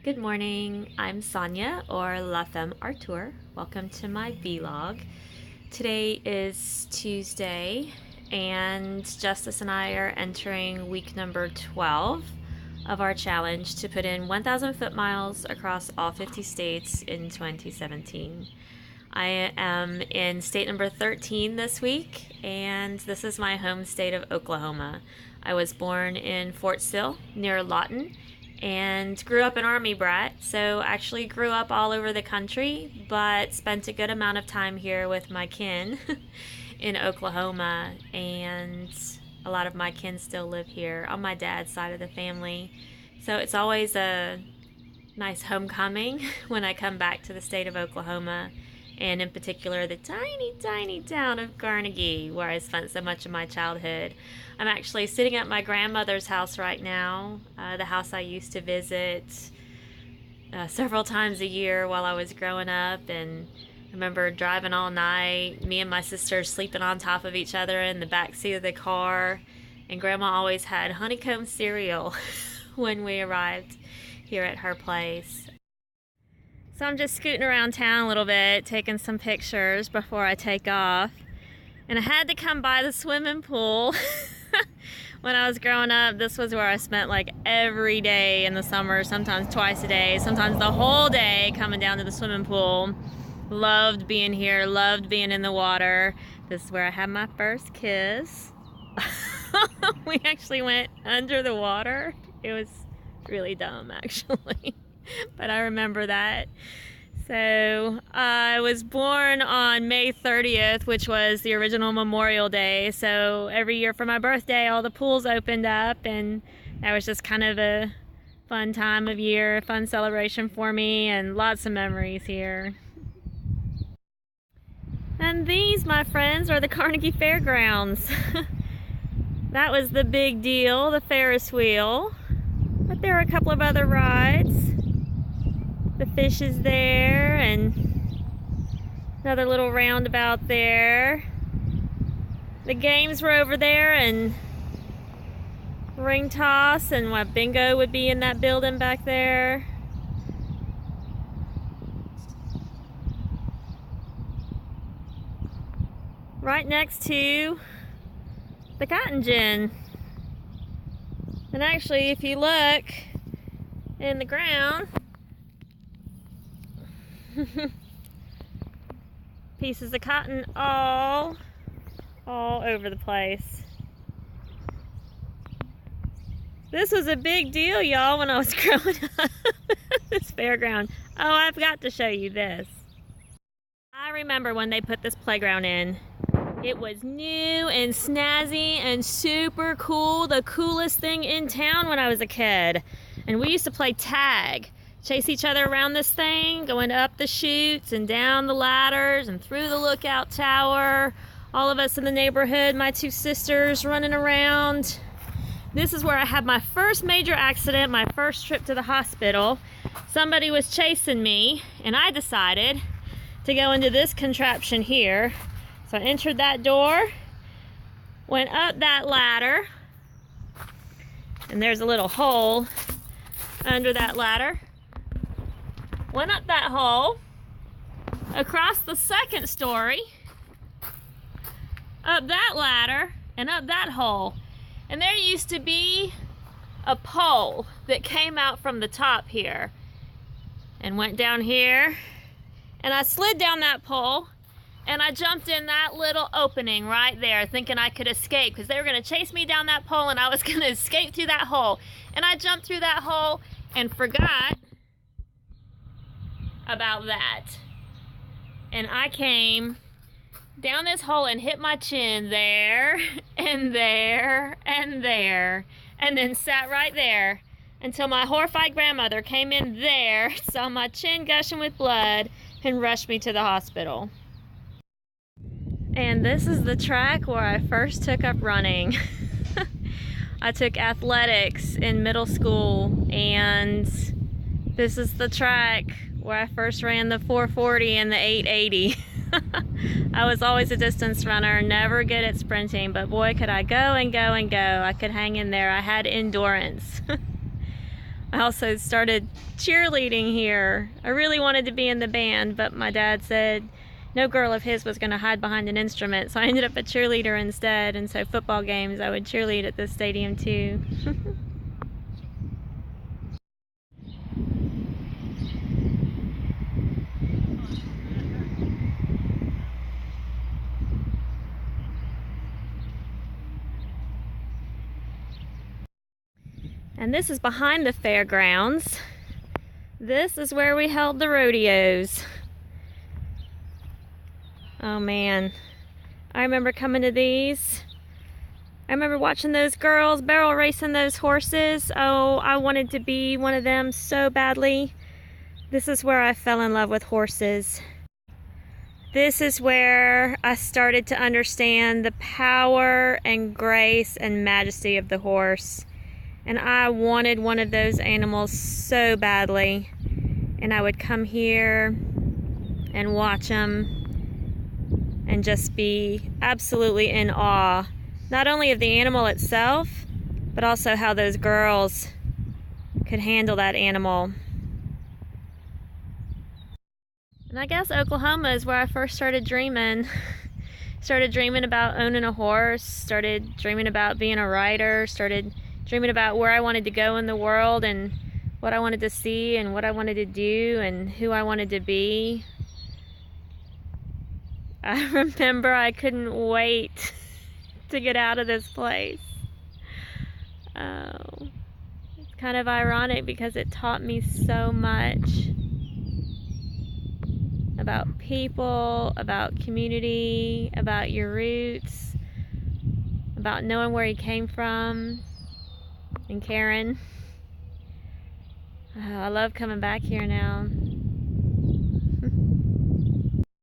Good morning, I'm Sonia or La Femme Artour. Welcome to my vlog. Today is Tuesday and Justice and I are entering week number 12 of our challenge to put in 1,000 foot miles across all 50 states in 2017. I am in state number 13 this week, and this is my home state of Oklahoma. I was born in Fort Sill near Lawton and grew up an Army brat, so actually grew up all over the country, but spent a good amount of time here with my kin in Oklahoma, and a lot of my kin still live here on my dad's side of the family. So it's always a nice homecoming when I come back to the state of Oklahoma, and in particular the tiny, tiny town of Carnegie, where I spent so much of my childhood. I'm actually sitting at my grandmother's house right now, the house I used to visit several times a year while I was growing up, and I remember driving all night, me and my sister sleeping on top of each other in the back seat of the car, and Grandma always had honeycomb cereal when we arrived here at her place. So I'm just scooting around town a little bit, taking some pictures before I take off. And I had to come by the swimming pool. When I was growing up, this was where I spent like every day in the summer, sometimes twice a day, sometimes the whole day coming down to the swimming pool. Loved being here, loved being in the water. This is where I had my first kiss. We actually went under the water. It was really dumb, actually. But I remember that. So I was born on May 30th, which was the original Memorial Day. So every year for my birthday, all the pools opened up, and that was just kind of a fun time of year, a fun celebration for me, and lots of memories here. And these, my friends, are the Carnegie Fairgrounds. That was the big deal, the Ferris wheel. But there are a couple of other rides. The fish is there, and another little roundabout there. The games were over there, and ring toss and what bingo would be in that building back there. Right next to the cotton gin. And actually, if you look in the ground, pieces of cotton all over the place. This was a big deal, y'all, when I was growing up. This fairground. Oh, I've got to show you this. I remember when they put this playground in. It was new and snazzy and super cool, the coolest thing in town when I was a kid. And we used to play tag. Chase each other around this thing, going up the chutes and down the ladders and through the lookout tower. All of us in the neighborhood, my two sisters running around. This is where I had my first major accident, my first trip to the hospital. Somebody was chasing me, and I decided to go into this contraption here. So I entered that door, went up that ladder, and there's a little hole under that ladder. Went up that hole, across the second story, up that ladder, and up that hole. And there used to be a pole that came out from the top here and went down here. And I slid down that pole, and I jumped in that little opening right there, thinking I could escape, because they were going to chase me down that pole, and I was going to escape through that hole. And I jumped through that hole and forgot about that, and I came down this hole and hit my chin there and there and there, and then sat right there until my horrified grandmother came in there, saw my chin gushing with blood, and rushed me to the hospital. And this is the track where I first took up running. I took athletics in middle school, and this is the track where I first ran the 440 and the 880. I was always a distance runner, never good at sprinting, but boy, could I go and go and go. I could hang in there. I had endurance. I also started cheerleading here. I really wanted to be in the band, but my dad said no girl of his was going to hide behind an instrument, so I ended up a cheerleader instead. And so football games, I would cheerlead at this stadium too. And this is behind the fairgrounds. This is where we held the rodeos. Oh man, I remember coming to these. I remember watching those girls barrel racing those horses. Oh, I wanted to be one of them so badly. This is where I fell in love with horses. This is where I started to understand the power and grace and majesty of the horse. And I wanted one of those animals so badly. And I would come here and watch them and just be absolutely in awe, not only of the animal itself, but also how those girls could handle that animal. And I guess Oklahoma is where I first started dreaming. Started dreaming about owning a horse, started dreaming about being a rider, started dreaming about where I wanted to go in the world and what I wanted to see and what I wanted to do and who I wanted to be. I remember I couldn't wait to get out of this place. Oh, it's kind of ironic because it taught me so much about people, about community, about your roots, about knowing where you came from and caring. Oh, I love coming back here now.